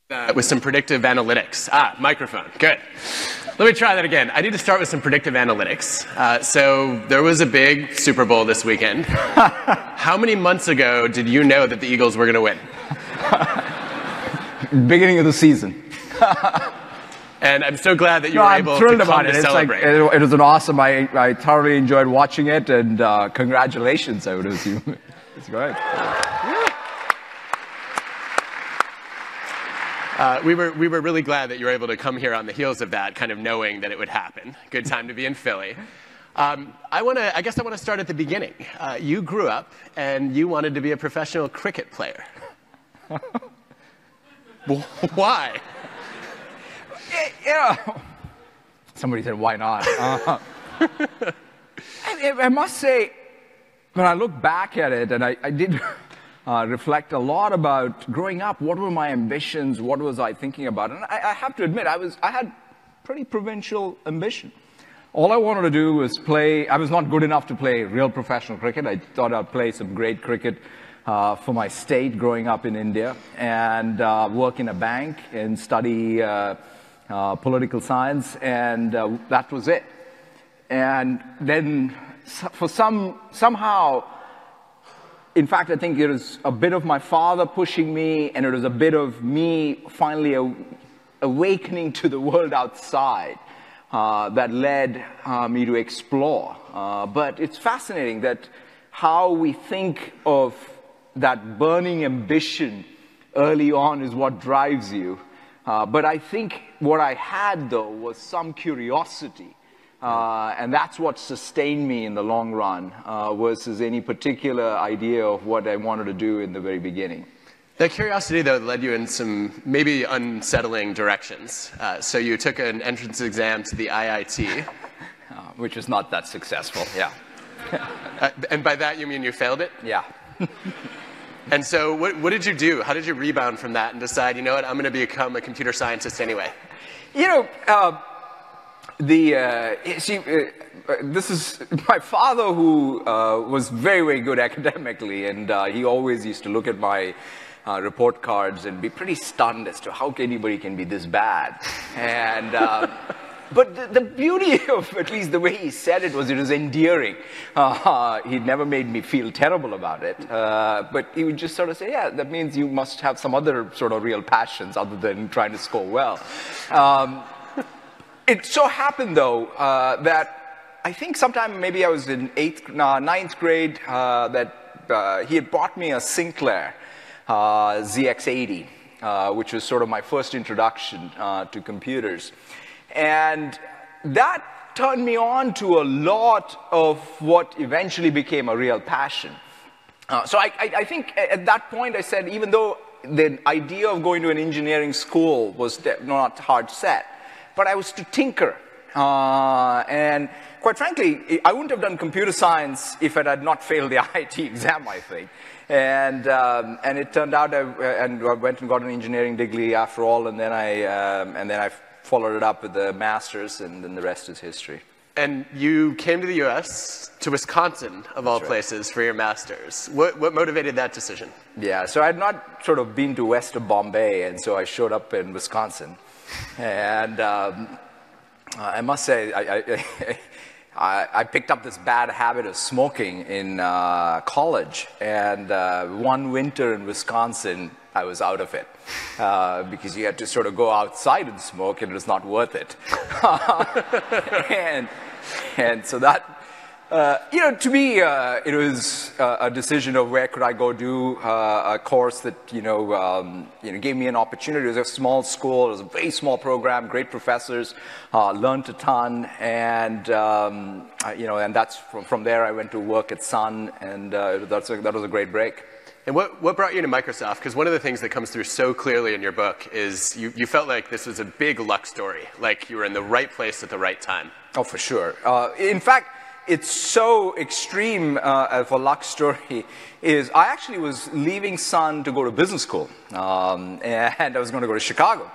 with some predictive analytics. Microphone, good. Let me try that again. I need to start with some predictive analytics. So there was a big Super Bowl this weekend. How many months ago did you know that the Eagles were going to win? Beginning of the season. And I'm so glad that you were able to come to celebrate. It was an awesome, I thoroughly enjoyed watching it, and congratulations, I would assume. It's great. We were really glad that you were able to come here on the heels of that, kind of knowing that it would happen. Good time to be in Philly. I guess I want to start at the beginning. You grew up and you wanted to be a professional cricket player. Why? Somebody said, why not? I must say, when I look back at it, and I did reflect a lot about growing up, what were my ambitions, what was I thinking about? And I have to admit, I had pretty provincial ambition. All I wanted to do was play. I was not good enough to play real professional cricket. I thought I'd play some great cricket for my state growing up in India, and work in a bank and study political science, and that was it. And then somehow, in fact, I think it was a bit of my father pushing me, and it was a bit of me finally awakening to the world outside that led me to explore. But it's fascinating that how we think of that burning ambition early on is what drives you. But I think what I had, though, was some curiosity. And that's what sustained me in the long run, versus any particular idea of what I wanted to do in the very beginning. That curiosity, though, led you in some maybe unsettling directions. So you took an entrance exam to the IIT. Which was not that successful, yeah. And by that, you mean you failed it? Yeah. And so what did you do? How did you rebound from that and decide, you know what, I'm going to become a computer scientist anyway? You know, this is my father, who was very, very good academically, and he always used to look at my report cards and be pretty stunned as to how anybody can be this bad. And but the beauty of at least the way he said it was endearing. He never made me feel terrible about it. But he would just sort of say, yeah, that means you must have some other sort of real passions other than trying to score well. It so happened, though, that I think sometime maybe I was in ninth grade, that he had bought me a Sinclair ZX80, which was sort of my first introduction to computers. And that turned me on to a lot of what eventually became a real passion. So I think at that point I said, even though the idea of going to an engineering school was not hard set, but I was to tinker. And quite frankly, I wouldn't have done computer science if I had not failed the IIT exam, I think. And it turned out I went and got an engineering degree after all, and then I followed it up with the master's, and then the rest is history. And you came to the US, to Wisconsin, of all places, for your master's. What motivated that decision? Yeah, so I had not sort of been to west of Bombay, and so I showed up in Wisconsin. And I must say, I picked up this bad habit of smoking in college, and one winter in Wisconsin, I was out of it, because you had to sort of go outside and smoke, and it was not worth it. and so that, you know, to me, it was a decision of where could I go do a course that, gave me an opportunity. It was a small school, it was a very small program, great professors, learned a ton, and, and that's from there I went to work at Sun, and that was a great break. And what brought you to Microsoft? Because one of the things that comes through so clearly in your book is you felt like this was a big luck story, like you were in the right place at the right time. Oh, for sure. In fact, it's so extreme of a luck story is I actually was leaving Sun to go to business school, and I was going to go to Chicago.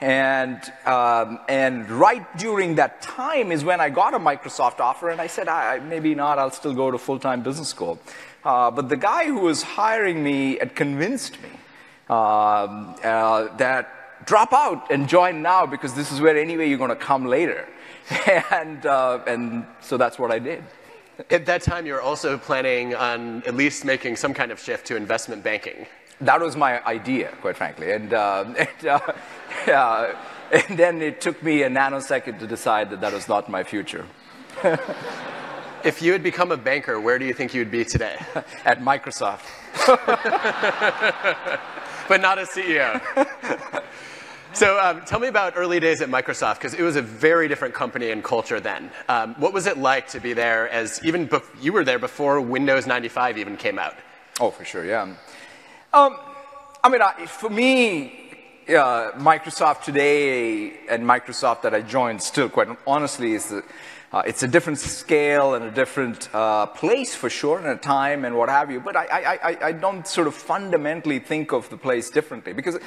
And right during that time is when I got a Microsoft offer, and I said, maybe not, I'll still go to full-time business school. But the guy who was hiring me had convinced me that drop out and join now because this is where anyway you're going to come later. And so that's what I did. At that time, you were also planning on at least making some kind of shift to investment banking. That was my idea, quite frankly. And then it took me a nanosecond to decide that that was not my future. If you had become a banker, where do you think you would be today? At Microsoft. But not as CEO. So tell me about early days at Microsoft, because it was a very different company and culture then. What was it like to be there you were there before Windows 95 even came out? Oh, for sure, yeah. I mean, for me, Microsoft today and Microsoft that I joined still, quite honestly, it's a different scale and a different place for sure, and a time and what have you. But I don't sort of fundamentally think of the place differently because,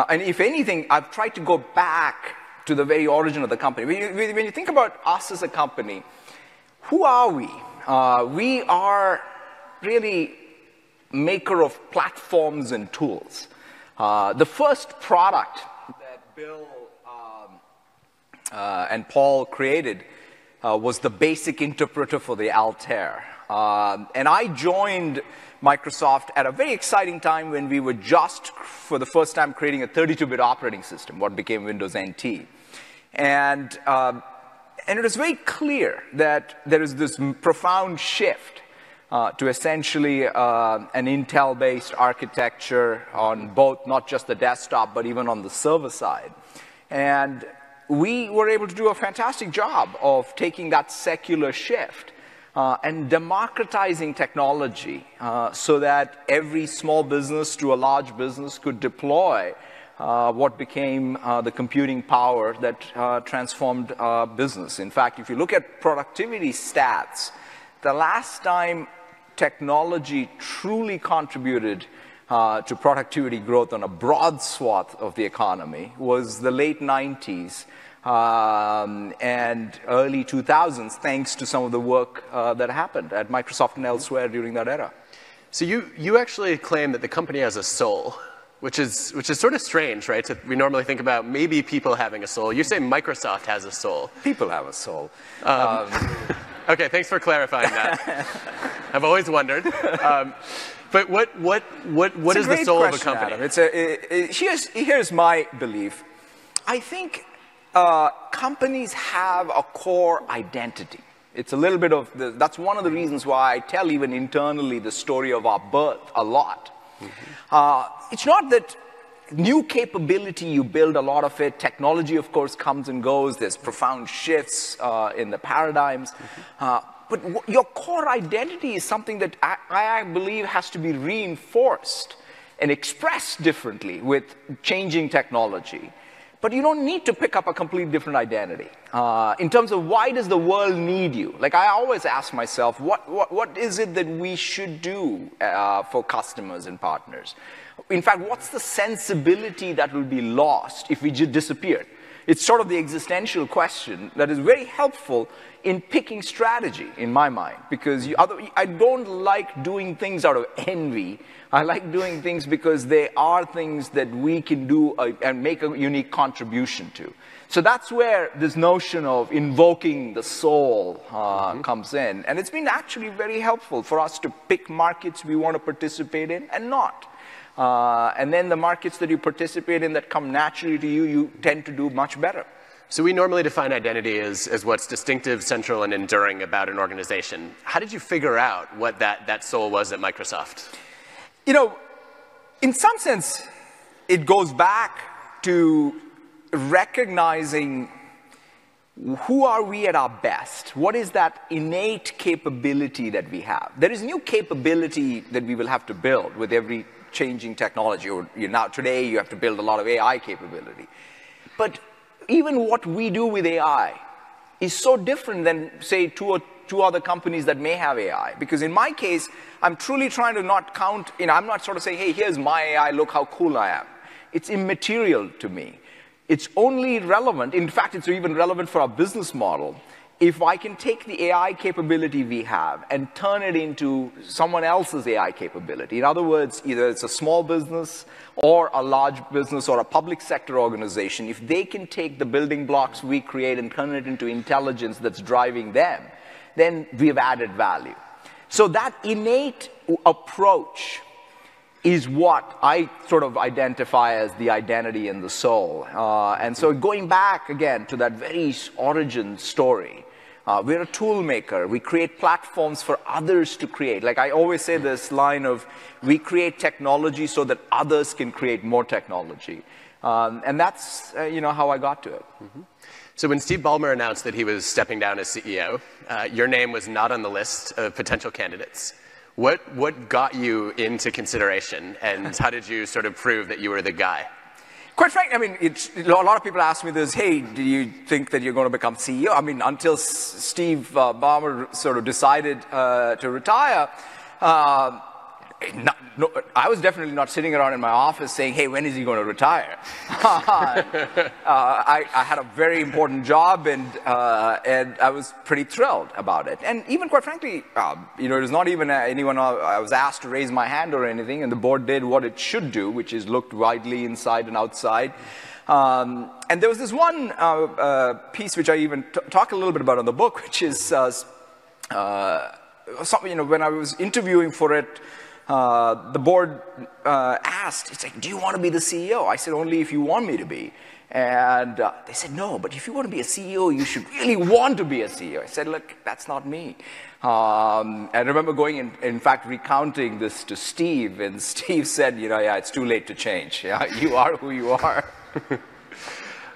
and if anything, I've tried to go back to the very origin of the company. When you think about us as a company, who are we? We are really maker of platforms and tools. The first product that Bill and Paul created was the basic interpreter for the Altair. And I joined Microsoft at a very exciting time when we were just, for the first time, creating a 32-bit operating system, what became Windows NT. And it was very clear that there is this profound shift to essentially an Intel-based architecture on both, not just the desktop, but even on the server side. And we were able to do a fantastic job of taking that secular shift and democratizing technology so that every small business to a large business could deploy what became the computing power that transformed business. In fact, if you look at productivity stats, the last time technology truly contributed to productivity growth on a broad swath of the economy was the late 90s and early 2000s, thanks to some of the work that happened at Microsoft and elsewhere during that era. So you actually claim that the company has a soul, which is sort of strange, right? So we normally think about maybe people having a soul. You say Microsoft has a soul. People have a soul. Okay, thanks for clarifying that. I've always wondered. But what is the soul of a company? Adam. Here's my belief. I think companies have a core identity. It's a little bit of that's one of the reasons why I tell even internally the story of our birth a lot. Mm-hmm. It's not that new capability, you build a lot of it. Technology, of course, comes and goes. There's profound shifts in the paradigms. Mm-hmm. But your core identity is something that I believe has to be reinforced and expressed differently with changing technology. But you don't need to pick up a completely different identity. In terms of why does the world need you? Like I always ask myself, what is it that we should do for customers and partners? In fact, what's the sensibility that will be lost if we just disappeared? It's sort of the existential question that is very helpful in picking strategy, in my mind, because I don't like doing things out of envy. I like doing things because they are things that we can do and make a unique contribution to. So that's where this notion of invoking the soul comes in. And it's been actually very helpful for us to pick markets we want to participate in and not. And then the markets that you participate in that come naturally to you, you tend to do much better. So we normally define identity as what's distinctive, central, and enduring about an organization. How did you figure out what that soul was at Microsoft? You know, in some sense, it goes back to recognizing who are we at our best? What is that innate capability that we have? There is new capability that we will have to build with every changing technology. Or now today you have to build a lot of AI capability. But even what we do with AI is so different than, say, two other companies that may have AI. Because in my case, I'm truly trying to not count, I'm not sort of saying, hey, here's my AI, look how cool I am. It's immaterial to me. It's only relevant, in fact, it's even relevant for our business model, if I can take the AI capability we have and turn it into someone else's AI capability, in other words, either it's a small business or a large business or a public sector organization, if they can take the building blocks we create and turn it into intelligence that's driving them, then we've added value. So that innate approach is what I sort of identify as the identity and the soul. And so going back again to that very origin story, we're a tool maker. We create platforms for others to create. Like I always say this line of, we create technology so that others can create more technology. And that's how I got to it. Mm-hmm. So when Steve Ballmer announced that he was stepping down as CEO, your name was not on the list of potential candidates. What got you into consideration, and how did you sort of prove that you were the guy? Quite frankly, I mean, a lot of people ask me this, hey, do you think that you're going to become CEO? I mean, until Steve Ballmer sort of decided to retire, I was definitely not sitting around in my office saying, hey, when is he going to retire? I had a very important job, and I was pretty thrilled about it. And even quite frankly, it was not even anyone I was asked to raise my hand or anything, and the board did what it should do, which is looked widely inside and outside. And there was this one piece which I even talk a little bit about in the book, which is when I was interviewing for it, the board asked, it's like, do you want to be the CEO? I said, only if you want me to be. And they said, no, but if you want to be a CEO, you should really want to be a CEO. I said, look, that's not me. I remember going, in fact, recounting this to Steve, and Steve said, yeah, it's too late to change. Yeah, you are who you are.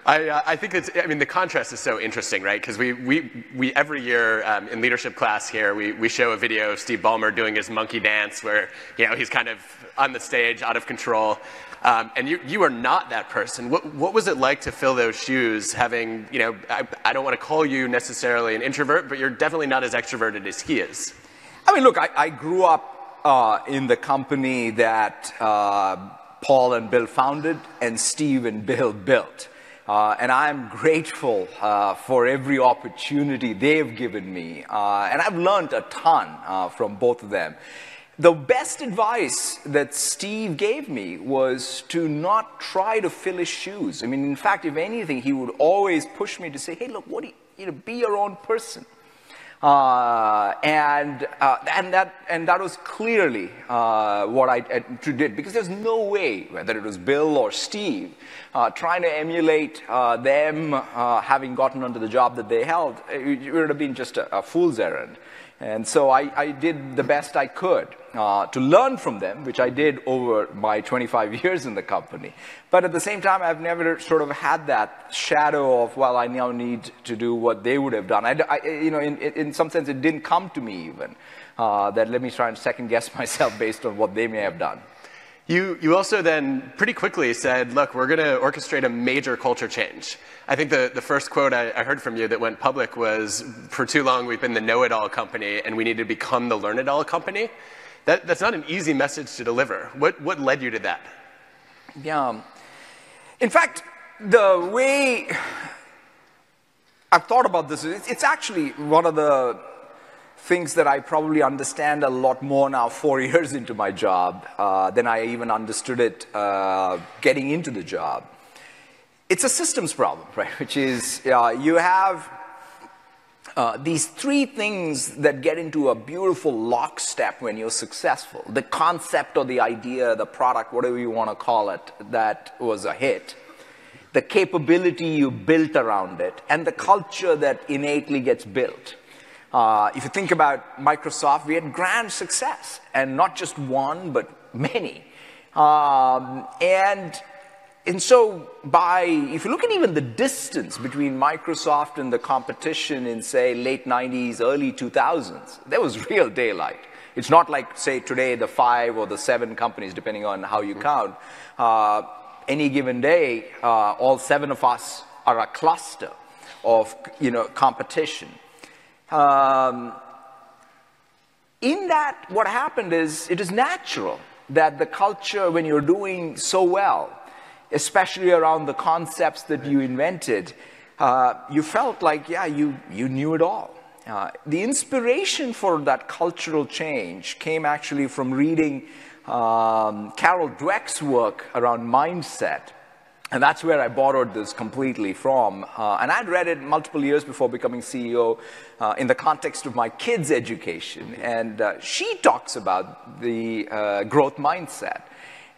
I think the contrast is so interesting, right? Because we every year in leadership class here, we show a video of Steve Ballmer doing his monkey dance where, he's kind of on the stage, out of control. And you are not that person. What was it like to fill those shoes, having, I don't want to call you necessarily an introvert, but you're definitely not as extroverted as he is. I mean, look, I grew up in the company that Paul and Bill founded and Steve and Bill built. And I'm grateful for every opportunity they've given me. And I've learned a ton from both of them. The best advice that Steve gave me was to not try to fill his shoes. I mean, in fact, if anything, he would always push me to say, hey, look, be your own person. And that was clearly what I did, because there's no way, whether it was Bill or Steve, trying to emulate them having gotten onto the job that they held, it would have been just a fool's errand. And so I did the best I could to learn from them, which I did over my 25 years in the company. But at the same time, I've never sort of had that shadow of, well, I now need to do what they would have done. In some sense, it didn't come to me even, that let me try and second guess myself based on what they may have done. You also then pretty quickly said, look, we're going to orchestrate a major culture change. I think the first quote I heard from you that went public was, for too long we've been the know-it-all company and we need to become the learn-it-all company. That's not an easy message to deliver. What led you to that? Yeah. In fact, the way I've thought about this, it's actually one of the things that I probably understand a lot more now 4 years into my job than I even understood it getting into the job. It's a systems problem, right? Which is you have these three things that get into a beautiful lockstep when you're successful. The concept or the idea, the product, whatever you want to call it, that was a hit. The capability you built around it, and the culture that innately gets built. If you think about Microsoft, we had grand success, and not just one, but many. And so if you look at even the distance between Microsoft and the competition in, say, late 90s, early 2000s, there was real daylight. It's not like, say, today, the 5 or the 7 companies, depending on how you count. Any given day, all 7 of us are a cluster of competition. In that, what happened is, it is natural that the culture, when you're doing so well, especially around the concepts that you invented, you felt like, yeah, you knew it all. The inspiration for that cultural change came actually from reading Carol Dweck's work around mindset. And that's where I borrowed this completely from. And I'd read it multiple years before becoming CEO in the context of my kids' education. And she talks about the growth mindset.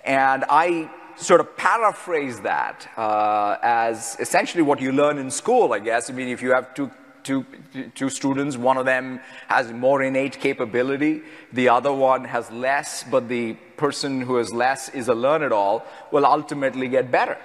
And I sort of paraphrase that as essentially what you learn in school, I guess. I mean, if you have two students, one of them has more innate capability, the other one has less, but the person who has less is a learn-it-all, will ultimately get better.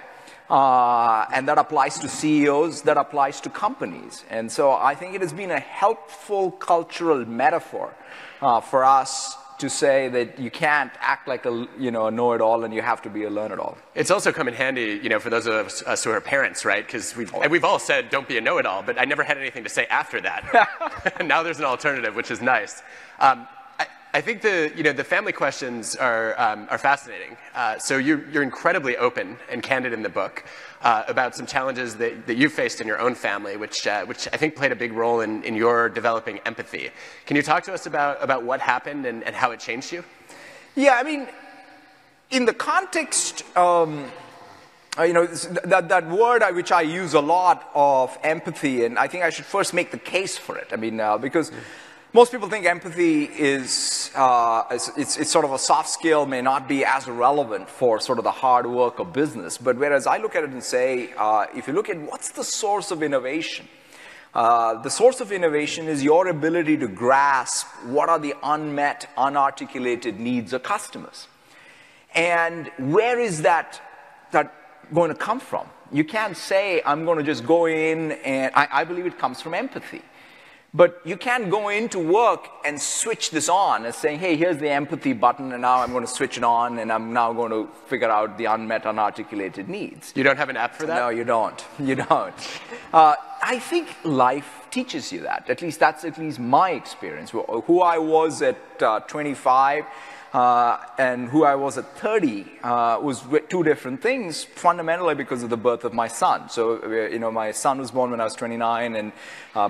And that applies to CEOs, that applies to companies. And so I think it has been a helpful cultural metaphor for us to say that you can't act like a know-it-all and you have to be a learn-it-all. It's also come in handy, for those of us who are parents, right? Because we've all said don't be a know-it-all, but I never had anything to say after that. Now there's an alternative, which is nice. I think the family questions are fascinating. So you're incredibly open and candid in the book about some challenges that you faced in your own family, which I think played a big role in your developing empathy. Can you talk to us about what happened and how it changed you? Yeah, I mean, in the context, that word which I use a lot of empathy, and I think I should first make the case for it. I mean, because most people think empathy is it's sort of a soft skill, may not be as relevant for sort of the hard work of business. But whereas I look at it and say, if you look at what's the source of innovation, the source of innovation is your ability to grasp what are the unmet, unarticulated needs of customers. And where is that going to come from? You can't say, I'm going to just go in, and I believe it comes from empathy. But you can't go into work and switch this on and saying, hey, here's the empathy button, and now I'm going to switch it on, and I'm now going to figure out the unmet, unarticulated needs. You don't have an app for that? No, you don't. You don't. I think life teaches you that. That's at least my experience. Who I was at 25 and who I was at 30 was two different things, fundamentally because of the birth of my son. So, my son was born when I was 29, and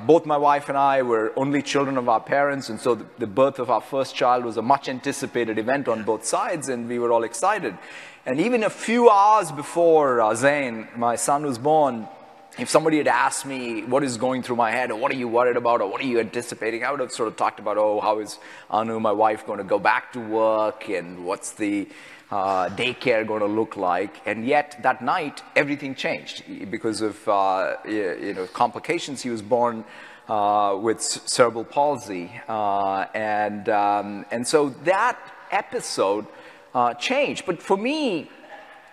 both my wife and I were only children of our parents, and so the birth of our first child was a much anticipated event on both sides, and we were all excited. And even a few hours before Zain, my son, was born, if somebody had asked me what is going through my head, or what are you worried about, or what are you anticipating, I would have sort of talked about, oh, how is Anu, my wife, going to go back to work, and what's the daycare going to look like. And yet that night, everything changed because of complications. He was born with cerebral palsy, and so that episode changed. But for me,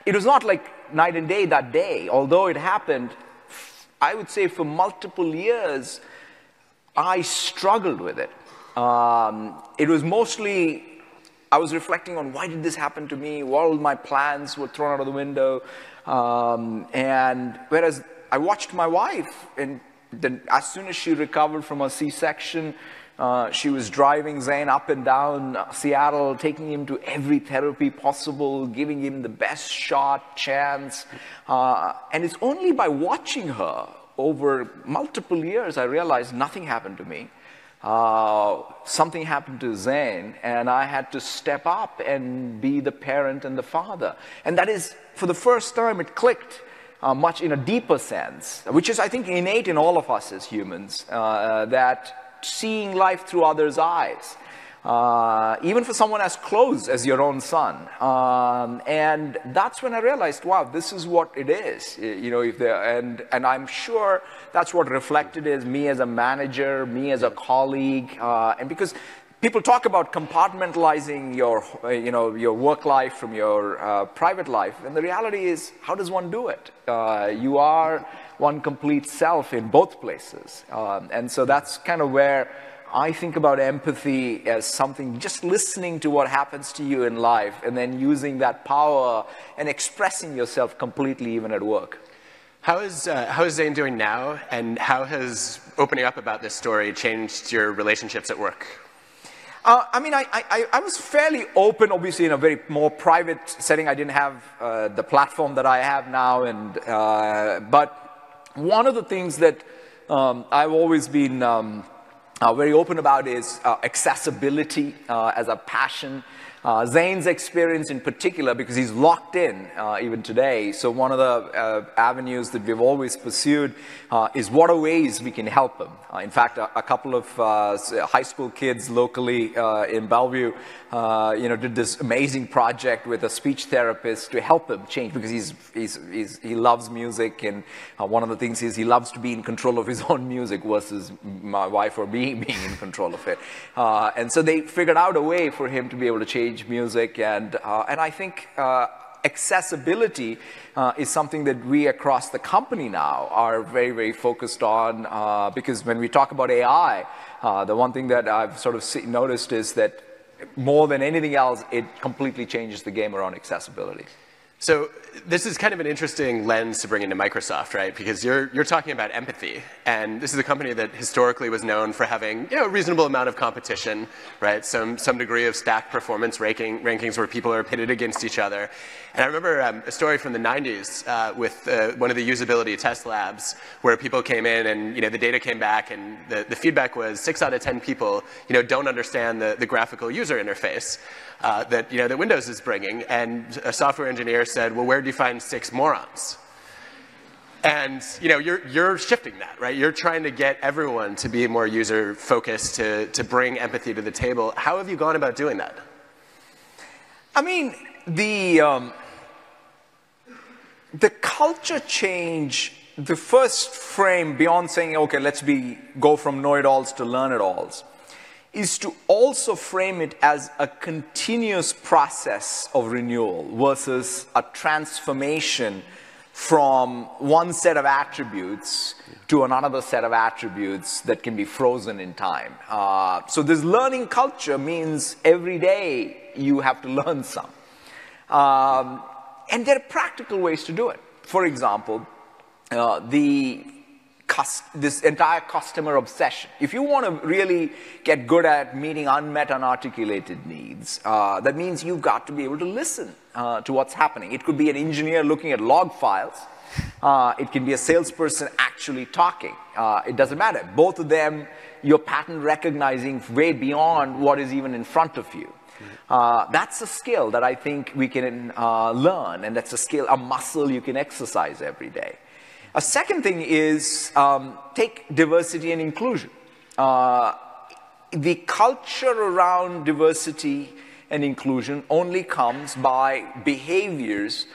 it was not like night and day that day, although it happened. I would say for multiple years, I struggled with it. It was mostly, I was reflecting on why did this happen to me? All my plans were thrown out of the window. And whereas I watched my wife, and then as soon as she recovered from a C-section, she was driving Zain up and down Seattle, taking him to every therapy possible, giving him the best shot, chance. And it's only by watching her over multiple years I realized nothing happened to me. Something happened to Zain, and I had to step up and be the parent and the father. And that is, for the first time, it clicked much in a deeper sense, which is, I think, innate in all of us as humans, that seeing life through others' eyes, even for someone as close as your own son. And that's when I realized, wow, this is what it is. And I'm sure that's what reflected is me as a manager, me as a colleague, and because people talk about compartmentalizing your work life from your private life, and the reality is, how does one do it? You are one complete self in both places. And so that's kind of where I think about empathy as something, just listening to what happens to you in life and then using that power and expressing yourself completely even at work. How is Zain doing now, and how has opening up about this story changed your relationships at work? I mean, I was fairly open, obviously, in a very more private setting. I didn't have the platform that I have now, but one of the things that I've always been very open about is accessibility as a passion. Zane's experience in particular, because he's locked in even today. So one of the avenues that we've always pursued is what are ways we can help him. In fact, a couple of high school kids locally in Bellevue, did this amazing project with a speech therapist to help him change, because he loves music, and one of the things is he loves to be in control of his own music versus my wife or me being in control of it. And so they figured out a way for him to be able to change music, and I think accessibility is something that we across the company now are very, very focused on, because when we talk about AI, the one thing that I've sort of noticed is that more than anything else, it completely changes the game around accessibility. So this is kind of an interesting lens to bring into Microsoft, right? Because you're talking about empathy, and this is a company that historically was known for having a reasonable amount of competition, right? Some degree of stacked performance rankings where people are pitted against each other. And I remember a story from the 90s with one of the usability test labs where people came in and the data came back, and the feedback was 6 out of 10 people don't understand the graphical user interface that that Windows is bringing. And a software engineer said, well, where do you find 6 morons? And you're shifting that, right? You're trying to get everyone to be more user focused, to bring empathy to the table. How have you gone about doing that? I mean, the culture change, the first frame beyond saying, okay, let's go from know-it-alls to learn-it-alls, is to also frame it as a continuous process of renewal versus a transformation from one set of attributes to another set of attributes that can be frozen in time. So this learning culture means every day you have to learn some. And there are practical ways to do it. For example, this entire customer obsession. If you want to really get good at meeting unmet, unarticulated needs, that means you've got to be able to listen to what's happening. It could be an engineer looking at log files. It can be a salesperson actually talking. It doesn't matter. Both of them, you're pattern recognizing way beyond what is even in front of you. That's a skill that I think we can learn, and that's a skill, a muscle you can exercise every day. A second thing is take diversity and inclusion. The culture around diversity and inclusion only comes by behaviors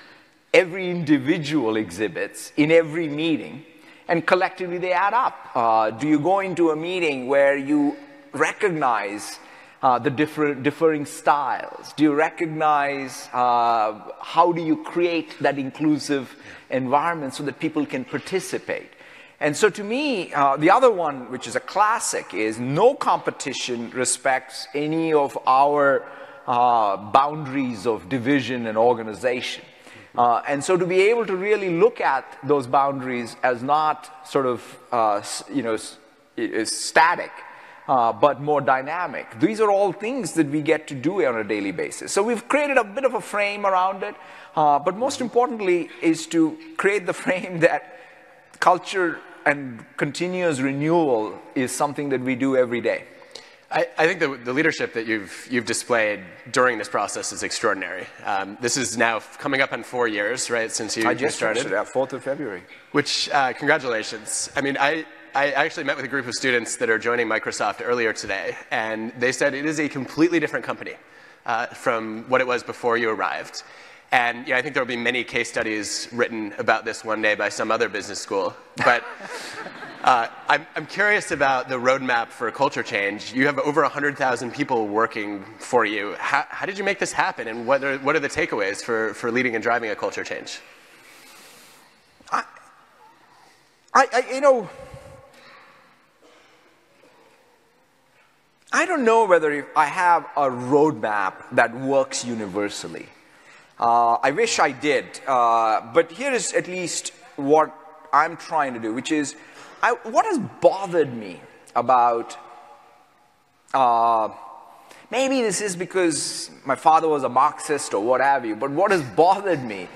every individual exhibits in every meeting, and collectively they add up. Do you go into a meeting where you recognize the differing styles? Do you recognize how do you create that inclusive environment so that people can participate? And so to me, the other one, which is a classic, is no competition respects any of our boundaries of division and organization. And so to be able to really look at those boundaries as not sort of static, but more dynamic. These are all things that we get to do on a daily basis. So we've created a bit of a frame around it, but most importantly is to create the frame that culture and continuous renewal is something that we do every day. I think the leadership that you've displayed during this process is extraordinary. This is now coming up on 4 years, right, since you started? I just finished it at 4th of February. Which, congratulations. I mean, I actually met with a group of students that are joining Microsoft earlier today, and they said it is a completely different company from what it was before you arrived. And I think there will be many case studies written about this one day by some other business school. But I'm curious about the roadmap for culture change. You have over 100,000 people working for you. How did you make this happen, and what are the takeaways for leading and driving a culture change? I don't know whether I have a roadmap that works universally. I wish I did, but here is at least what I'm trying to do, which is what has bothered me about, maybe this is because my father was a Marxist or what have you, but what has bothered me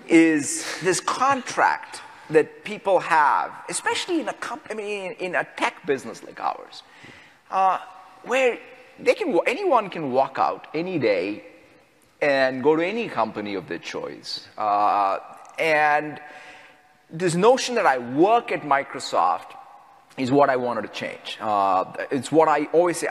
is this contract that people have, especially in a tech business like ours, where anyone can walk out any day and go to any company of their choice. And this notion that I work at Microsoft is what I wanted to change. It's what I always say.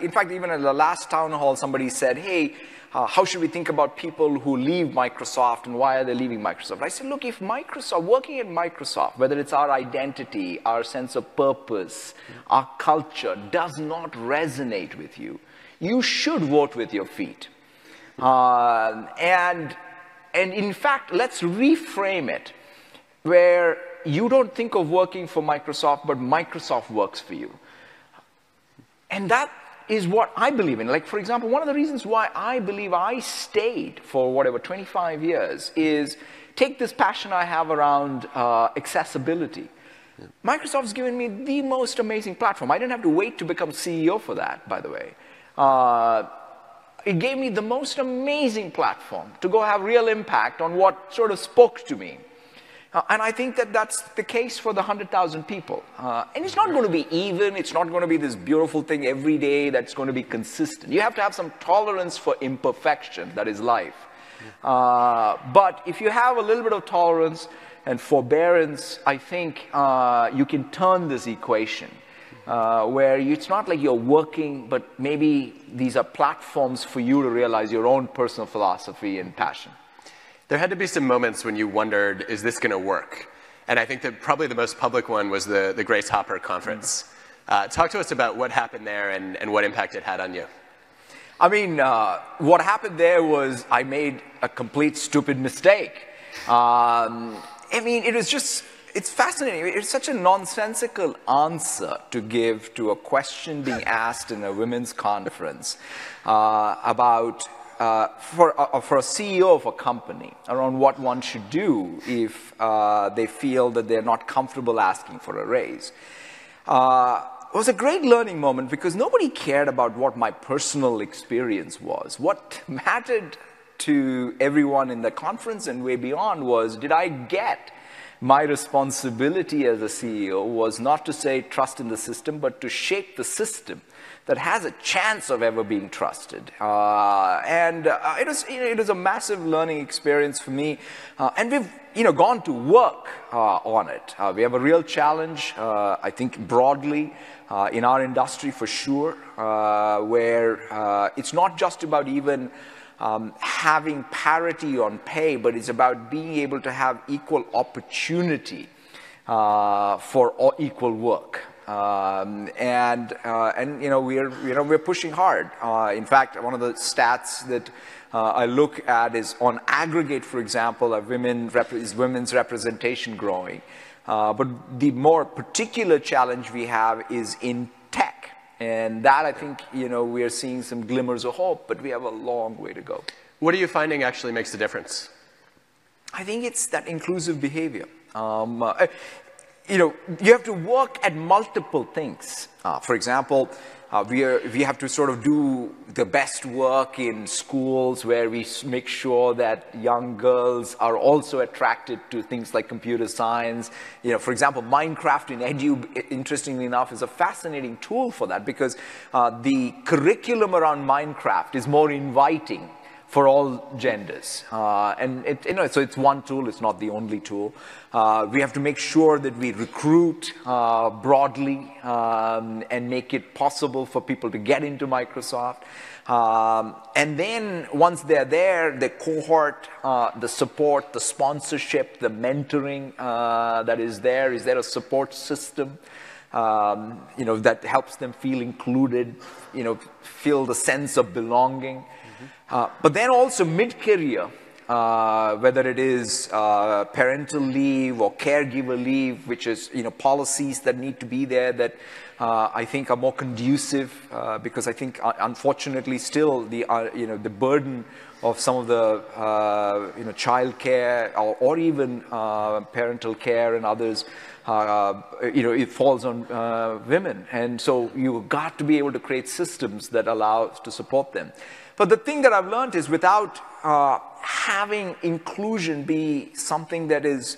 In fact, even at the last town hall, somebody said, hey, how should we think about people who leave Microsoft and why are they leaving Microsoft? I said, look, if working at Microsoft, whether it's our identity, our sense of purpose, our culture does not resonate with you, you should vote with your feet. And in fact, let's reframe it where you don't think of working for Microsoft, but Microsoft works for you. And that is what I believe in. Like, for example, one of the reasons why I believe I stayed for whatever, 25 years is take this passion I have around accessibility. Yeah. Microsoft's given me the most amazing platform. I didn't have to wait to become CEO for that, by the way. It gave me the most amazing platform to go have real impact on what sort of spoke to me. And I think that that's the case for the 100,000 people. And it's not going to be even. It's not going to be this beautiful thing every day that's going to be consistent. You have to have some tolerance for imperfection. That is life. But if you have a little bit of tolerance and forbearance, I think you can turn this equation where it's not like you're working, but maybe these are platforms for you to realize your own personal philosophy and passion. There had to be some moments when you wondered, is this going to work? And I think that probably the most public one was the Grace Hopper conference. Talk to us about what happened there and what impact it had on you. I mean, what happened there was I made a complete stupid mistake. I mean, it's fascinating. It's such a nonsensical answer to give to a question being asked in a women's conference about for a CEO of a company around what one should do if they feel that they're not comfortable asking for a raise. It was a great learning moment because nobody cared about what my personal experience was. What mattered to everyone in the conference and way beyond was, did I get my responsibility as a CEO was not to say trust in the system, but to shape the system that has a chance of ever being trusted. It was a massive learning experience for me. And we've gone to work on it. We have a real challenge, I think broadly, in our industry for sure, where it's not just about even having parity on pay, but it's about being able to have equal opportunity for equal work. We're pushing hard. In fact, one of the stats that I look at is on aggregate, for example, is women's representation growing. But the more particular challenge we have is in tech. And that, I think, we are seeing some glimmers of hope, but we have a long way to go. What are you finding actually makes a difference? I think it's that inclusive behavior. You have to work at multiple things. For example, we have to sort of do the best work in schools where we make sure that young girls are also attracted to things like computer science. For example, Minecraft in Edu, interestingly enough, is a fascinating tool for that because the curriculum around Minecraft is more inviting for all genders. So it's one tool, it's not the only tool. We have to make sure that we recruit broadly and make it possible for people to get into Microsoft. And then once they're there, the cohort, the support, the sponsorship, the mentoring that is there a support system that helps them feel included, feel the sense of belonging. But then also mid-career, whether it is parental leave or caregiver leave, which is policies that need to be there that I think are more conducive because I think unfortunately still the burden of some of the child care or even parental care and others it falls on women, and so you've got to be able to create systems that allow us to support them. But the thing that I've learned is without having inclusion be something that is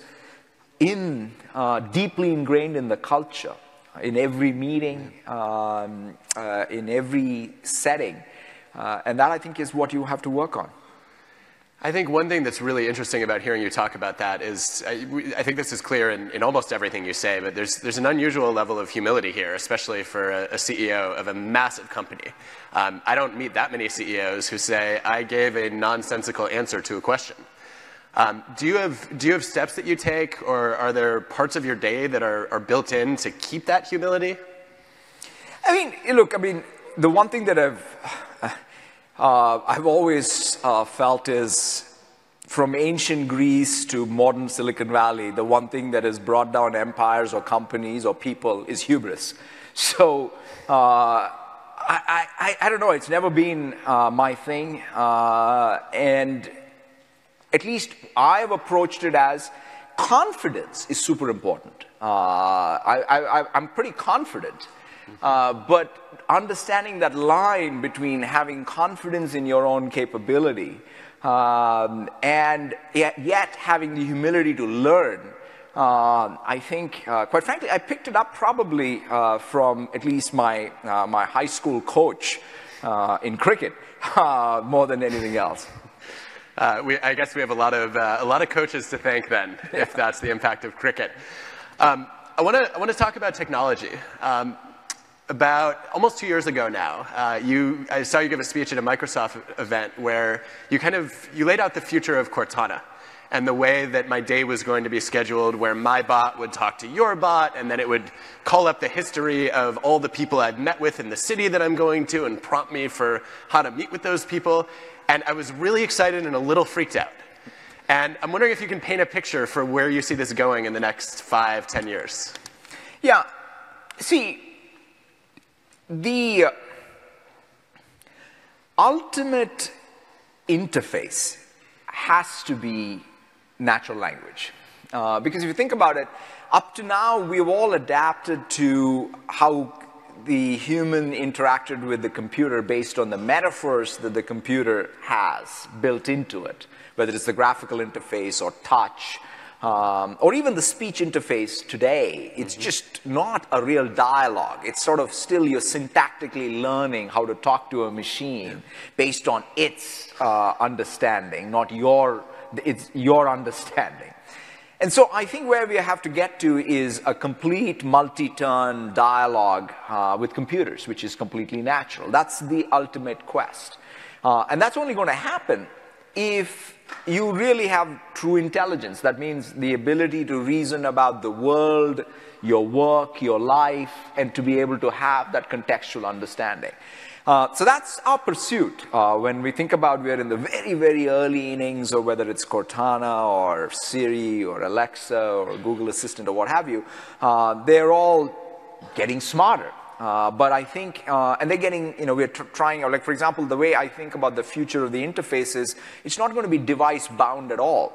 deeply ingrained in the culture, in every meeting, in every setting. And that, I think, is what you have to work on. I think one thing that's really interesting about hearing you talk about that is, I think this is clear in almost everything you say, but there's an unusual level of humility here, especially for a CEO of a massive company. I don't meet that many CEOs who say, I gave a nonsensical answer to a question. Do you have steps that you take, or are there parts of your day that are built in to keep that humility? I mean, look, the one thing that I've always felt is, from ancient Greece to modern Silicon Valley, the one thing that has brought down empires or companies or people is hubris. So I don't know, it's never been my thing. And at least I've approached it as confidence is super important. I'm pretty confident. But understanding that line between having confidence in your own capability and yet having the humility to learn, I think, quite frankly, I picked it up probably from at least my high school coach in cricket more than anything else. I guess we have a lot of coaches to thank then, if that's the impact of cricket. I want to talk about technology. About almost 2 years ago now, I saw you give a speech at a Microsoft event where you laid out the future of Cortana and the way that my day was going to be scheduled, where my bot would talk to your bot, and then it would call up the history of all the people I've met with in the city that I'm going to and prompt me for how to meet with those people. And I was really excited and a little freaked out. And I'm wondering if you can paint a picture for where you see this going in the next 5, 10 years. Yeah. See, the ultimate interface has to be natural language. Because if you think about it, up to now, we've all adapted to how the human interacted with the computer based on the metaphors that the computer has built into it, whether it's the graphical interface or touch, or even the speech interface today. It's just not a real dialogue. It's sort of still you're syntactically learning how to talk to a machine based on its understanding, not it's your understanding. And so I think where we have to get to is a complete multi-turn dialogue with computers, which is completely natural. That's the ultimate quest. And that's only going to happen if you really have true intelligence. That means the ability to reason about the world, your work, your life, and to be able to have that contextual understanding. So that's our pursuit. When we think about we're in the very, very early innings, or whether it's Cortana or Siri or Alexa or Google Assistant or what have you, they're all getting smarter. But I think, and they're getting, we're trying, like for example, the way I think about the future of the interface is, it's not going to be device bound at all.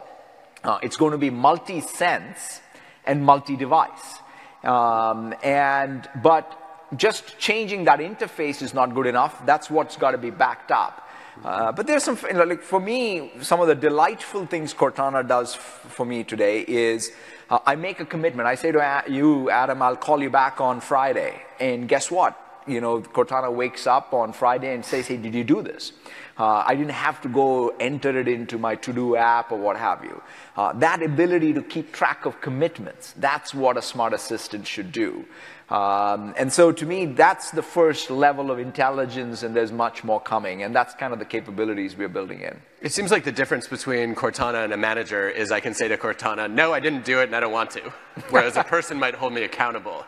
It's going to be multi-sense and multi-device. But just changing that interface is not good enough. That's what's got to be backed up. But there's some, like for me, some of the delightful things Cortana does for me today is I make a commitment. I say to you, Adam, I'll call you back on Friday. And guess what? Cortana wakes up on Friday and says, hey, did you do this? I didn't have to go enter it into my to-do app or what have you. That ability to keep track of commitments, that's what a smart assistant should do. And so to me, that's the first level of intelligence, and there's much more coming. And that's kind of the capabilities we're building in. It seems like the difference between Cortana and a manager is I can say to Cortana, no, I didn't do it and I don't want to. Whereas a person might hold me accountable.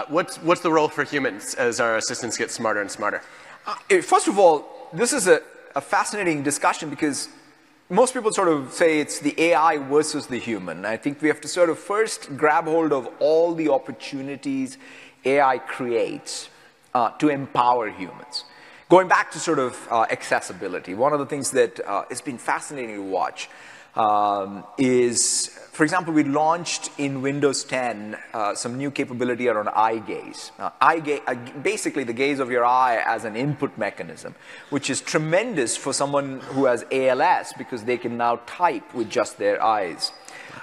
What's the role for humans as our assistants get smarter and smarter? First of all, this is a fascinating discussion because most people sort of say it's the AI versus the human. I think we have to sort of first grab hold of all the opportunities AI creates to empower humans. Going back to sort of accessibility, one of the things that has been fascinating to watch is, for example, we launched in Windows 10 some new capability around eye gaze. Basically the gaze of your eye as an input mechanism, which is tremendous for someone who has ALS because they can now type with just their eyes.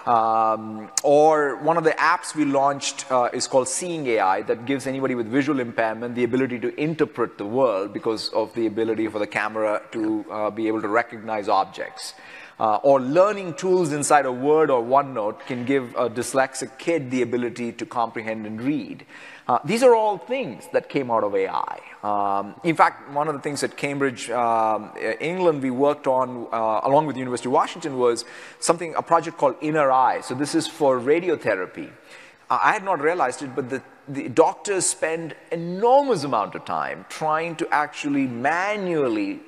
Or one of the apps we launched is called Seeing AI, that gives anybody with visual impairment the ability to interpret the world because of the ability for the camera to be able to recognize objects. Or learning tools inside a Word or OneNote can give a dyslexic kid the ability to comprehend and read. These are all things that came out of AI. In fact, one of the things at Cambridge, England, we worked on, along with the University of Washington, was a project called Inner Eye. So this is for radiotherapy. I had not realized it, but the doctors spend enormous amount of time trying to actually manually,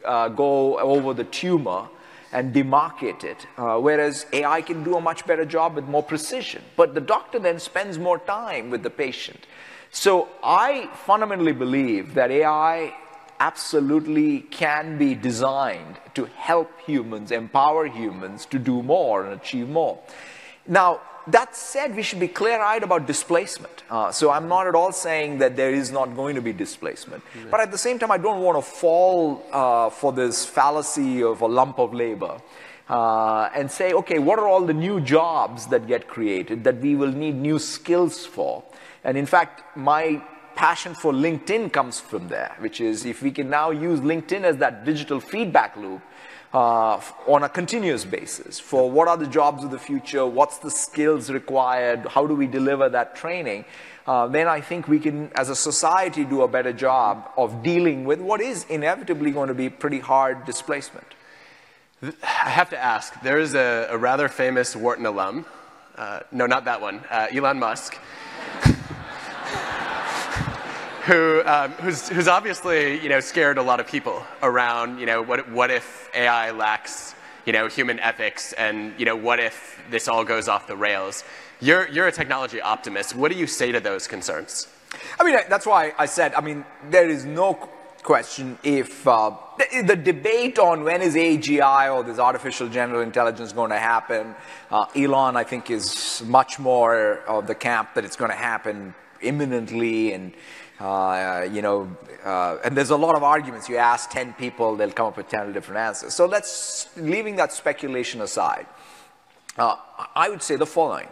go over the tumor and demarcate it, whereas AI can do a much better job with more precision. But the doctor then spends more time with the patient. So I fundamentally believe that AI absolutely can be designed to help humans, empower humans to do more and achieve more. Now, that said, we should be clear-eyed about displacement. So I'm not at all saying that there is not going to be displacement. Mm-hmm. But at the same time, I don't want to fall for this fallacy of a lump of labor and say, okay, what are all the new jobs that get created that we will need new skills for? And in fact, my passion for LinkedIn comes from there, which is if we can now use LinkedIn as that digital feedback loop, on a continuous basis for what are the jobs of the future, what's the skills required, how do we deliver that training, then I think we can, as a society, do a better job of dealing with what is inevitably going to be pretty hard displacement. I have to ask, there is a rather famous Wharton alum, no, not that one, Elon Musk, who's obviously scared a lot of people around what if AI lacks human ethics, and what if this all goes off the rails. You're a technology optimist. What do you say to those concerns? I mean, that's why I said, there is no question if the debate on when is AGI or this artificial general intelligence going to happen, Elon I think is much more of the camp that it's going to happen imminently, and and there's a lot of arguments. You ask 10 people, they'll come up with 10 different answers. So leaving that speculation aside, I would say the following.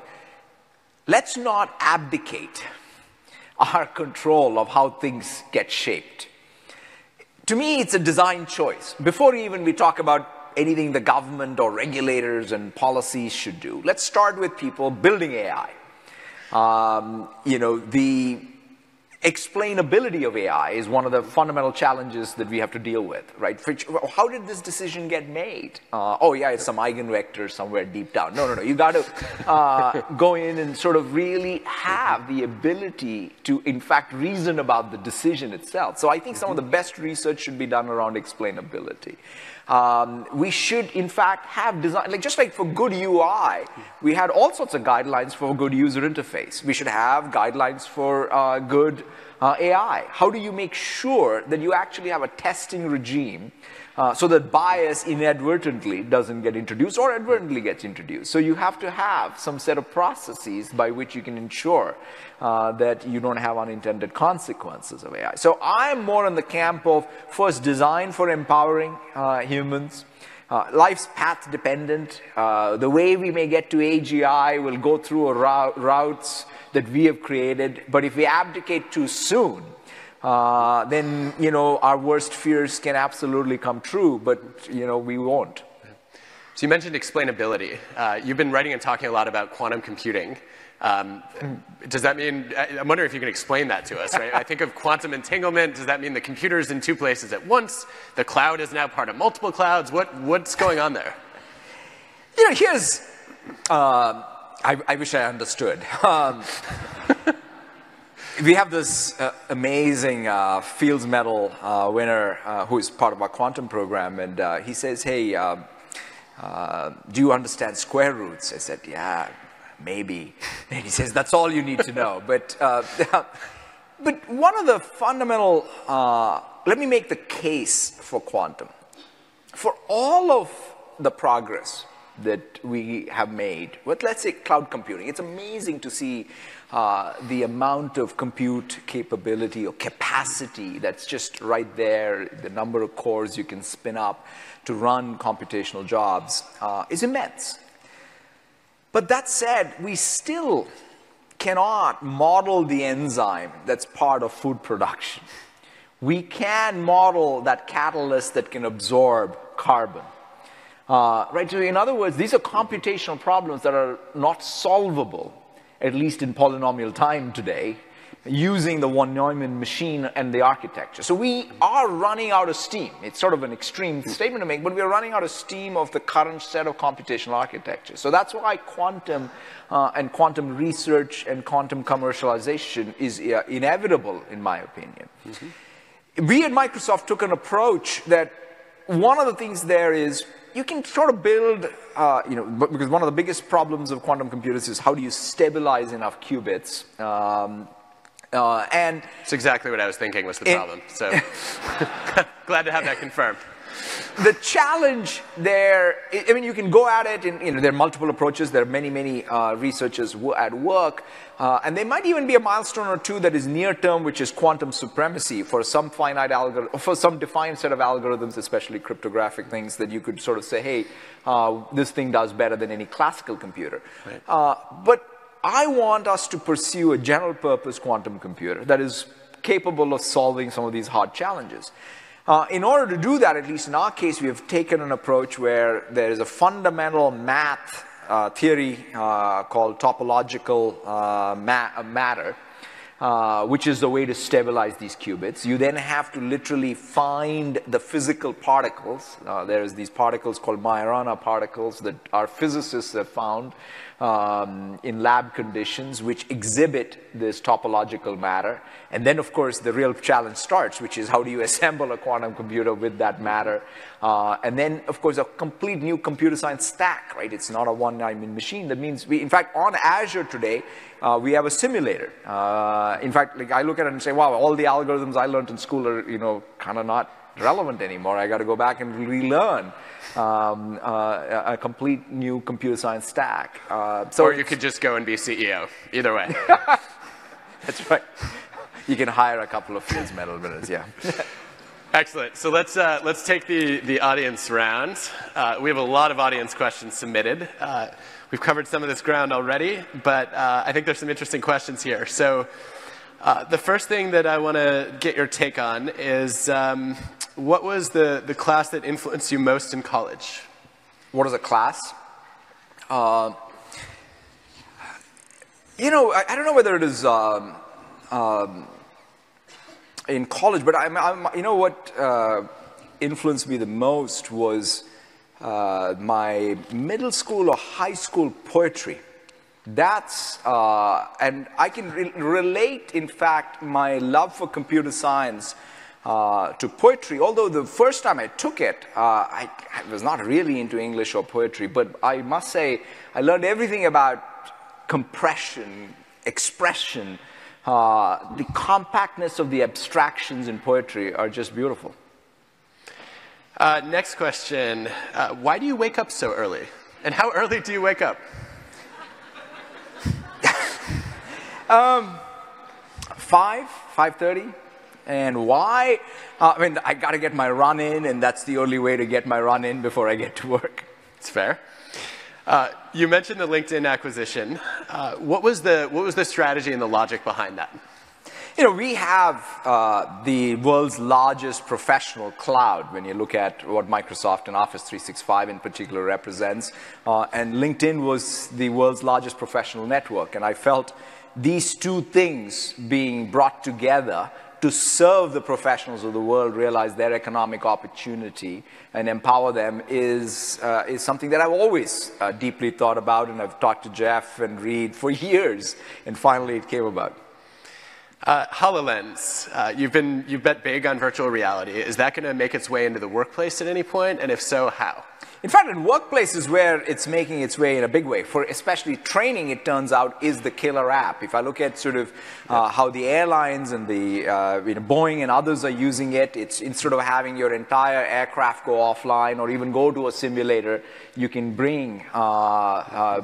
Let's not abdicate our control of how things get shaped. To me, it's a design choice. Before even we talk about anything the government or regulators and policies should do, let's start with people building AI. The explainability of AI is one of the fundamental challenges that we have to deal with, right? How did this decision get made? Oh yeah, it's some eigenvector somewhere deep down. No. You got to go in and sort of really have the ability to, in fact, reason about the decision itself. So I think some of the best research should be done around explainability. We should, in fact, have design, just like for good UI, we had all sorts of guidelines for good user interface. We should have guidelines for good AI. How do you make sure that you actually have a testing regime so that bias inadvertently doesn't get introduced or advertently gets introduced? So you have to have some set of processes by which you can ensure that you don't have unintended consequences of AI. So I'm more in the camp of first design for empowering humans. Life's path dependent. The way we may get to AGI will go through routes that we have created. But if we abdicate too soon, then our worst fears can absolutely come true, but we won't. So you mentioned explainability. You've been writing and talking a lot about quantum computing. Does that mean, I'm wondering if you can explain that to us, right? I think of quantum entanglement. Does that mean the computer's in two places at once? The cloud is now part of multiple clouds? What's going on there? Here's, I wish I understood. We have this amazing Fields Medal winner who is part of our quantum program, and he says, hey, do you understand square roots? I said, yeah, maybe. And he says, that's all you need to know. But one of the fundamental, let me make the case for quantum. For all of the progress that we have made with, let's say, cloud computing, it's amazing to see the amount of compute capability or capacity that's just right there, the number of cores you can spin up to run computational jobs is immense. But that said, we still cannot model the enzyme that's part of food production. We can model that catalyst that can absorb carbon. Right? So in other words, these are computational problems that are not solvable, at least in polynomial time today, using the von Neumann machine and the architecture. So we are running out of steam. It's sort of an extreme statement to make, but we are running out of steam of the current set of computational architecture. So that's why quantum and quantum research and quantum commercialization is inevitable, in my opinion. We at Microsoft took an approach that one of the things there is you can sort of build, because one of the biggest problems of quantum computers is how do you stabilize enough qubits. And it's exactly what I was thinking was the problem. So glad to have that confirmed. The challenge there, I mean, you can go at it, and there are multiple approaches. There are many, many researchers at work. And there might even be a milestone or two that is near term, which is quantum supremacy for some finite algorithm, for some defined set of algorithms, especially cryptographic things, that you could sort of say, hey, this thing does better than any classical computer. Right. But I want us to pursue a general purpose quantum computer that is capable of solving some of these hard challenges. In order to do that, at least in our case, we have taken an approach where there is a fundamental math theory called topological matter, which is the way to stabilize these qubits. You then have to literally find the physical particles. There's these particles called Majorana particles that our physicists have found in lab conditions, which exhibit this topological matter. And then, of course, the real challenge starts, which is how do you assemble a quantum computer with that matter? And then, of course, a complete new computer science stack, right? It's not a one-dimensional machine. That means we, in fact, on Azure today, we have a simulator. In fact, like I look at it and say, wow, all the algorithms I learned in school are, kind of not relevant anymore. I got to go back and relearn a complete new computer science stack. Or you could just go and be CEO. Either way. That's right. You can hire a couple of fields medal winners, yeah. Excellent. So let's take the audience round. We have a lot of audience questions submitted. We've covered some of this ground already, but I think there's some interesting questions here. So the first thing that I want to get your take on is what was the class that influenced you most in college? What is a class? I don't know whether it is in college, but what influenced me the most was my middle school or high school poetry. That's, and I can relate, in fact, my love for computer science to poetry, although the first time I took it, I was not really into English or poetry, but I must say I learned everything about compression, expression. The compactness of the abstractions in poetry are just beautiful. Next question. Why do you wake up so early? And how early do you wake up? 5:30. And why? I mean, I got to get my run in, and that's the only way to get my run in before I get to work. It's fair. You mentioned the LinkedIn acquisition. What was the strategy and the logic behind that? We have the world's largest professional cloud when you look at what Microsoft and Office 365 in particular represents. And LinkedIn was the world's largest professional network. And I felt these two things being brought together to serve the professionals of the world, realize their economic opportunity, and empower them is something that I've always deeply thought about, and I've talked to Jeff and Reed for years, and finally it came about. HoloLens, you've bet big on virtual reality. Is that going to make its way into the workplace at any point, and if so, how? In fact, in workplaces where it's making its way in a big way, for especially training, it turns out, is the killer app. If I look at sort of how the airlines and the Boeing and others are using it, it's instead of having your entire aircraft go offline or even go to a simulator, you can bring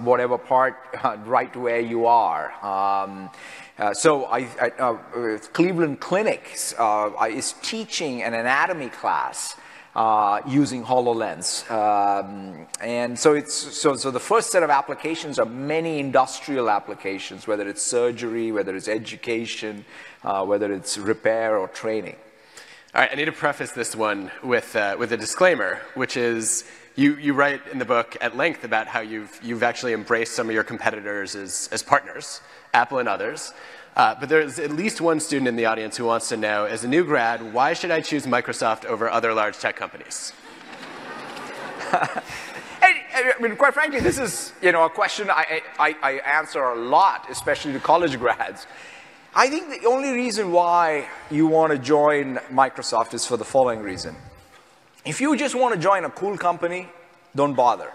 whatever part right where you are. So Cleveland Clinic is teaching an anatomy class using HoloLens. And so the first set of applications are many industrial applications, whether it's surgery, whether it's education, whether it's repair or training. All right, I need to preface this one with a disclaimer, which is you write in the book at length about how you've actually embraced some of your competitors as partners, Apple and others. But there's at least one student in the audience who wants to know, as a new grad, why should I choose Microsoft over other large tech companies? I mean, quite frankly, this is a question I answer a lot, especially to college grads. I think the only reason why you want to join Microsoft is for the following reason. If you just want to join a cool company, don't bother.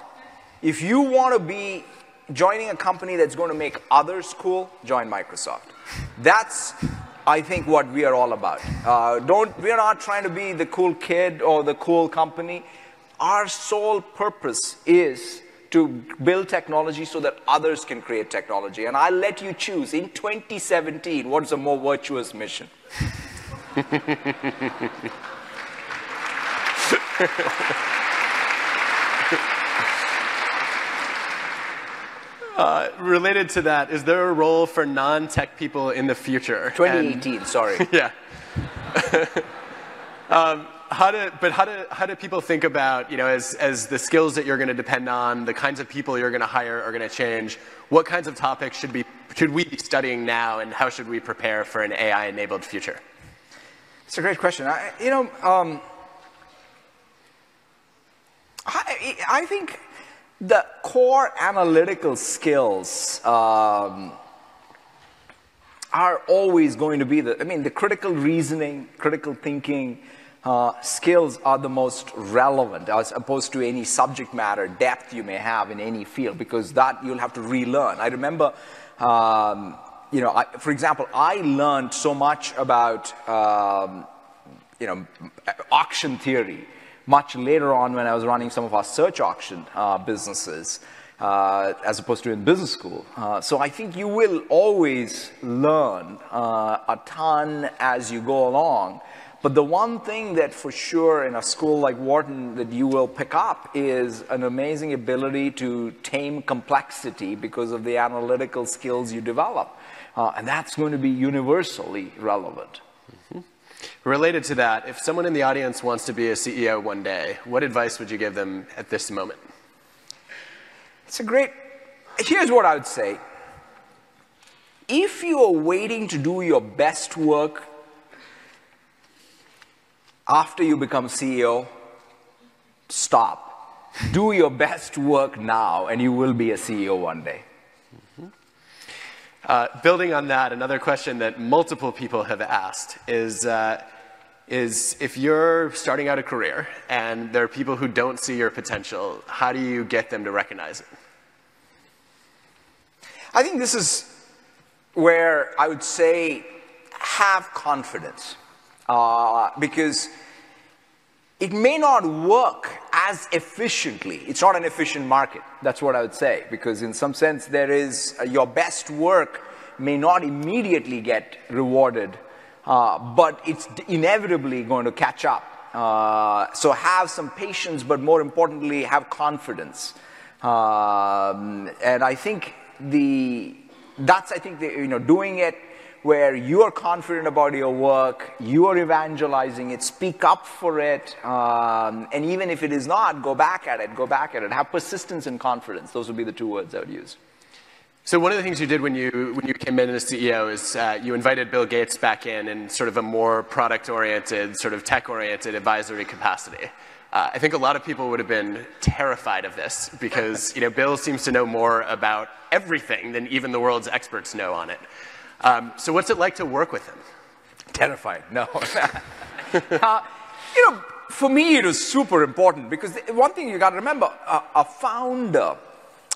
If you want to be joining a company that's going to make others cool, join Microsoft. That's, I think, what we are all about. We are not trying to be the cool kid or the cool company. Our sole purpose is to build technology so that others can create technology. And I'll let you choose, in 2017, what is a more virtuous mission? Related to that, is there a role for non-tech people in the future? 2018, sorry. Yeah. How do people think about, as the skills that you're going to depend on, the kinds of people you're going to hire are going to change? What kinds of topics should we be studying now, and how should we prepare for an AI-enabled future? It's a great question. I think the core analytical skills are always going to be the critical reasoning, critical thinking skills are the most relevant as opposed to any subject matter depth you may have in any field, because that you'll have to relearn. I remember, for example, I learned so much about, auction theory much later on when I was running some of our search auction businesses, as opposed to in business school. So I think you will always learn a ton as you go along. But the one thing that for sure in a school like Wharton that you will pick up is an amazing ability to tame complexity because of the analytical skills you develop. And that's going to be universally relevant. Mm-hmm. Related to that, if someone in the audience wants to be a CEO one day, what advice would you give them at this moment? Here's what I would say. If you are waiting to do your best work after you become CEO, stop. Do your best work now, and you will be a CEO one day. Mm-hmm. Building on that, another question that multiple people have asked is if you're starting out a career and there are people who don't see your potential, how do you get them to recognize it? I think this is where I would say have confidence. Because it may not work as efficiently. It's not an efficient market. That's what I would say. Because in some sense, there is your best work may not immediately get rewarded, but it's inevitably going to catch up. So have some patience, but more importantly, have confidence. And I think doing it where you are confident about your work, you are evangelizing it, speak up for it, and even if it is not, go back at it. Have persistence and confidence. Those would be the two words I would use. So one of the things you did when you came in as CEO is you invited Bill Gates back in sort of a more product-oriented, sort of tech-oriented advisory capacity. I think a lot of people would have been terrified of this because Bill seems to know more about everything than even the world's experts know on it. So what's it like to work with him? Terrified, no. For me it was super important because one thing you got to remember, a founder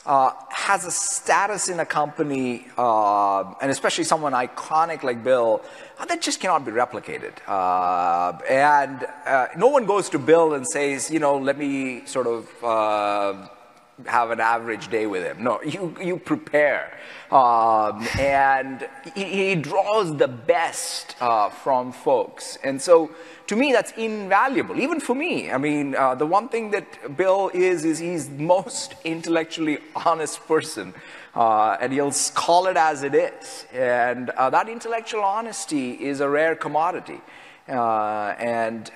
has a status in a company, and especially someone iconic like Bill, that just cannot be replicated. And no one goes to Bill and says, let me sort of have an average day with him. No, you prepare. And he draws the best from folks. And so, to me, that's invaluable, even for me. I mean, the one thing that Bill is he's the most intellectually honest person. And he'll call it as it is. And that intellectual honesty is a rare commodity. And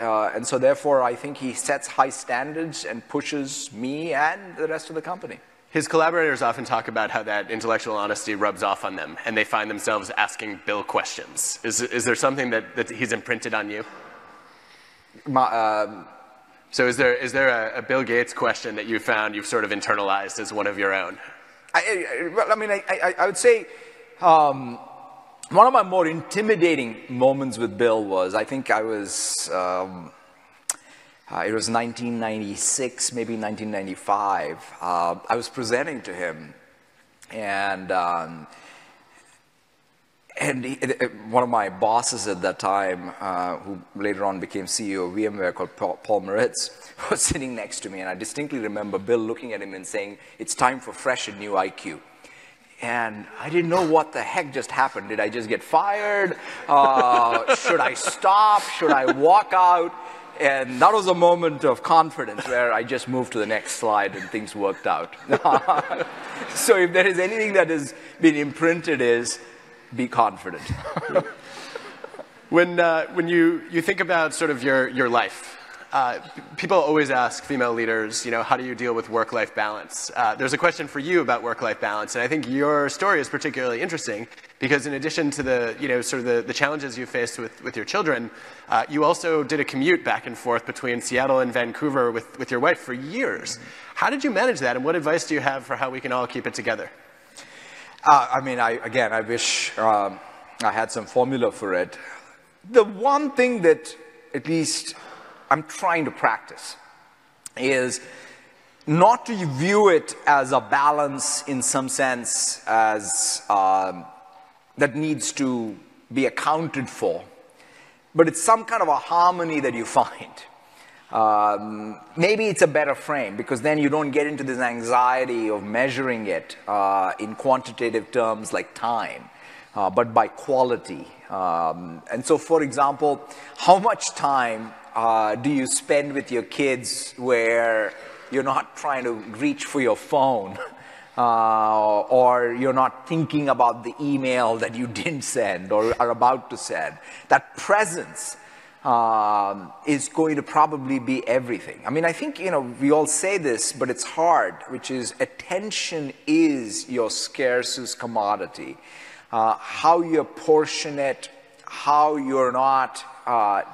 so therefore, I think he sets high standards and pushes me and the rest of the company. His collaborators often talk about how that intellectual honesty rubs off on them, and they find themselves asking Bill questions. Is there something that he's imprinted on you? So is there a Bill Gates question that you found you've sort of internalized as one of your own? I would say one of my more intimidating moments with Bill was, I think I was, it was 1996, maybe 1995. I was presenting to him, and one of my bosses at that time, who later on became CEO of VMware, called Paul Moritz, was sitting next to me, and I distinctly remember Bill looking at him and saying, "It's time for fresh and new IQ." And I didn't know what the heck just happened. Did I just get fired? Should I stop? Should I walk out? And that was a moment of confidence where I just moved to the next slide and things worked out. So if there is anything that has been imprinted, is be confident. When you think about sort of your life, people always ask female leaders, how do you deal with work-life balance? There's a question for you about work-life balance, and I think your story is particularly interesting because in addition to the challenges you faced with your children, you also did a commute back and forth between Seattle and Vancouver with your wife for years. How did you manage that, and what advice do you have for how we can all keep it together? I wish I had some formula for it. The one thing that at least I'm trying to practice is not to view it as a balance in some sense as that needs to be accounted for, but it's some kind of a harmony that you find. Maybe it's a better frame because then you don't get into this anxiety of measuring it in quantitative terms like time, but by quality. And so, for example, how much time do you spend with your kids where you're not trying to reach for your phone or you're not thinking about the email that you didn't send or are about to send? That presence is going to probably be everything. I mean, I think, we all say this, but it's hard, which is attention is your scarcest commodity. How you apportion it, how you're not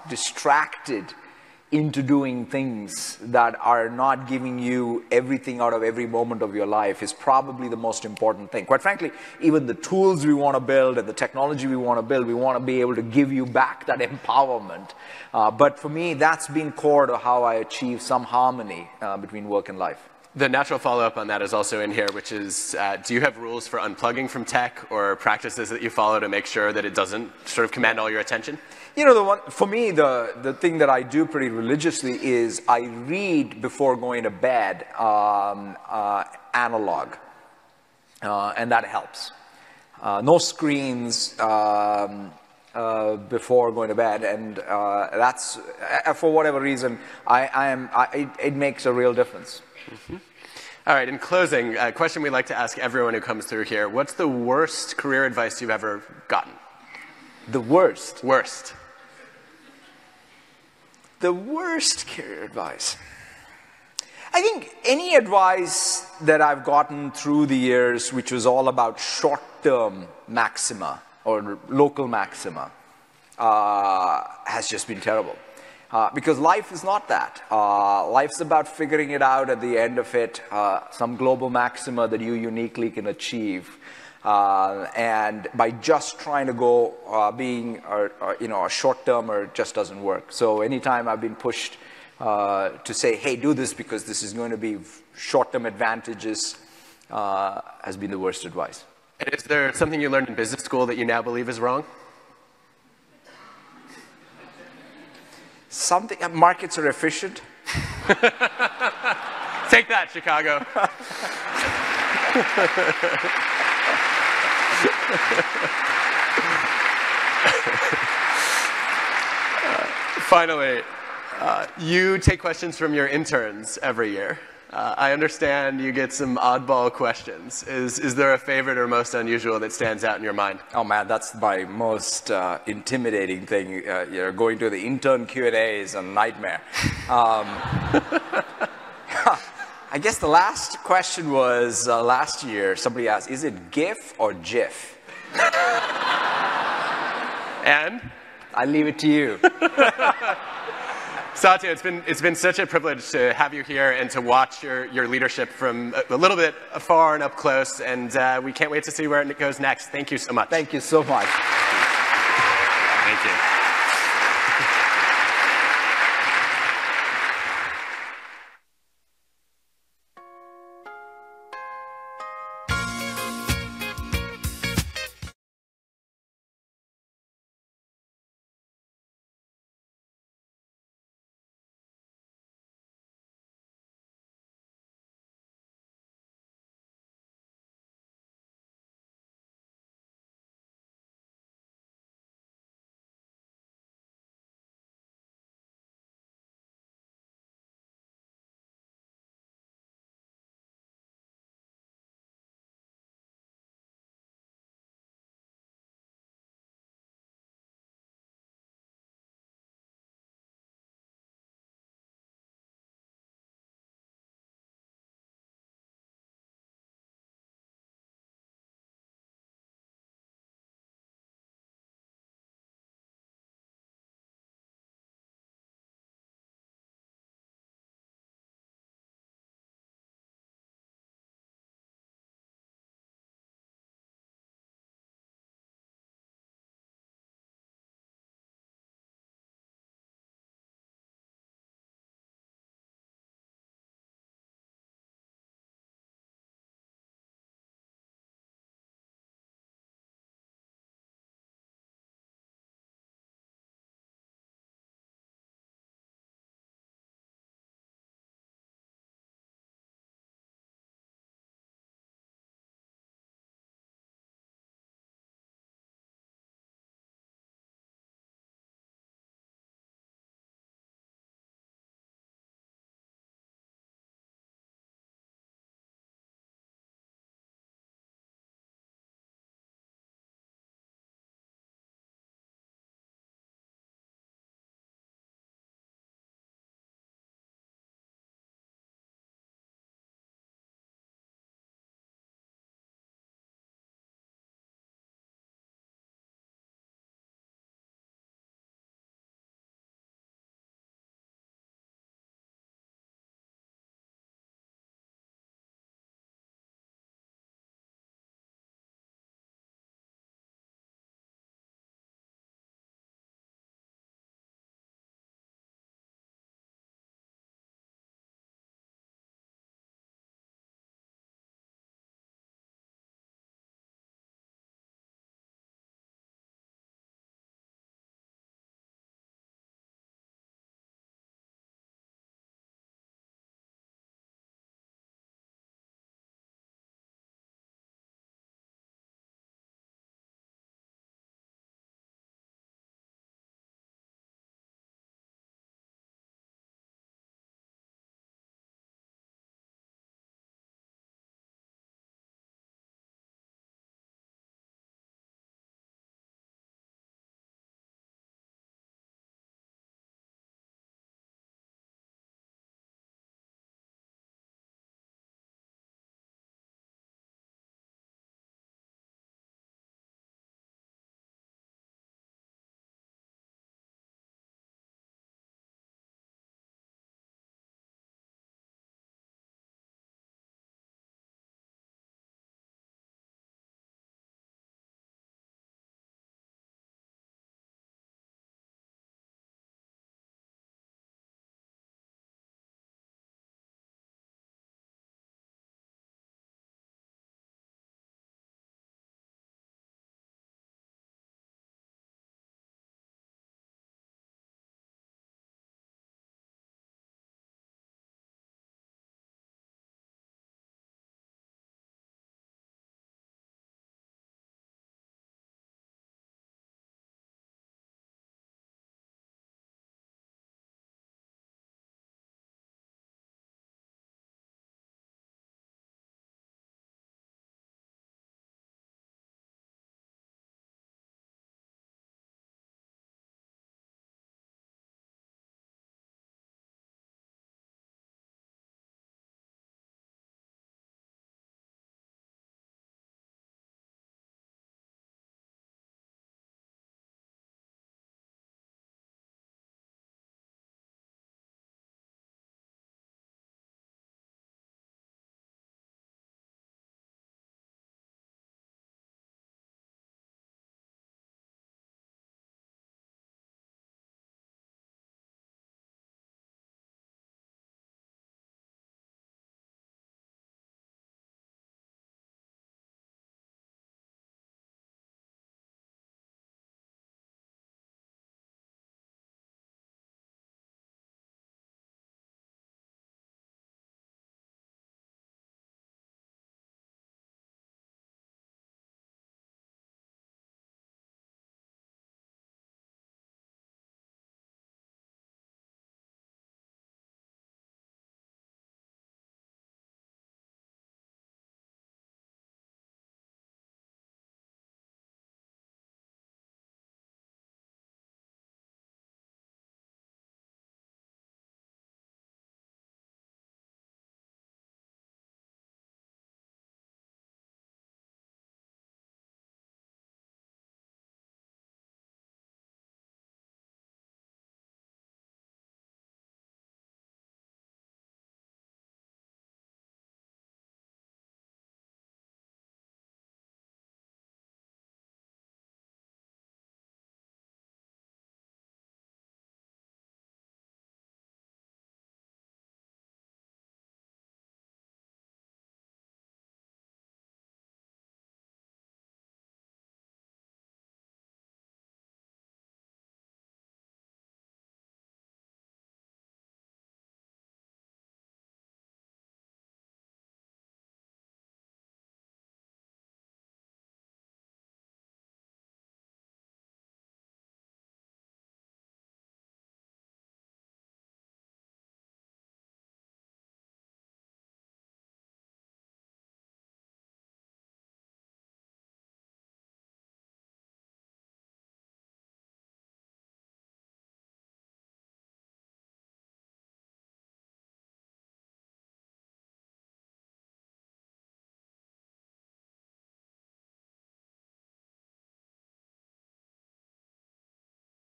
distracted into doing things that are not giving you everything out of every moment of your life is probably the most important thing. Quite frankly, even the tools we want to build and the technology we want to build, we want to be able to give you back that empowerment. But for me, that's been core to how I achieve some harmony between work and life. The natural follow-up on that is also in here, which is, do you have rules for unplugging from tech or practices that you follow to make sure that it doesn't sort of command all your attention? For me, the thing that I do pretty religiously is I read before going to bed analog, and that helps. No screens before going to bed, and that's, for whatever reason, it makes a real difference. Mm-hmm. All right, in closing, a question we like to ask everyone who comes through here. What's the worst career advice you've ever gotten? The worst? Worst. The worst career advice. I think any advice that I've gotten through the years, which was all about short-term maxima or local maxima, has just been terrible. Because life is not that. Life's about figuring it out at the end of it, some global maxima that you uniquely can achieve. And by just trying to go being a short-termer just doesn't work. So anytime I've been pushed to say, hey, do this because this is going to be short-term advantages, has been the worst advice. And is there something you learned in business school that you now believe is wrong? Markets are efficient. Take that, Chicago. Finally, you take questions from your interns every year. I understand you get some oddball questions. Is there a favorite or most unusual that stands out in your mind? Oh man, that's my most intimidating thing. Going to the intern Q&A is a nightmare. I guess the last question was last year. Somebody asked, is it GIF or GIF? And? I leave it to you. Satya, it's been such a privilege to have you here and to watch your leadership from a little bit afar and up close, and we can't wait to see where it goes next. Thank you so much. Thank you so much. Thank you.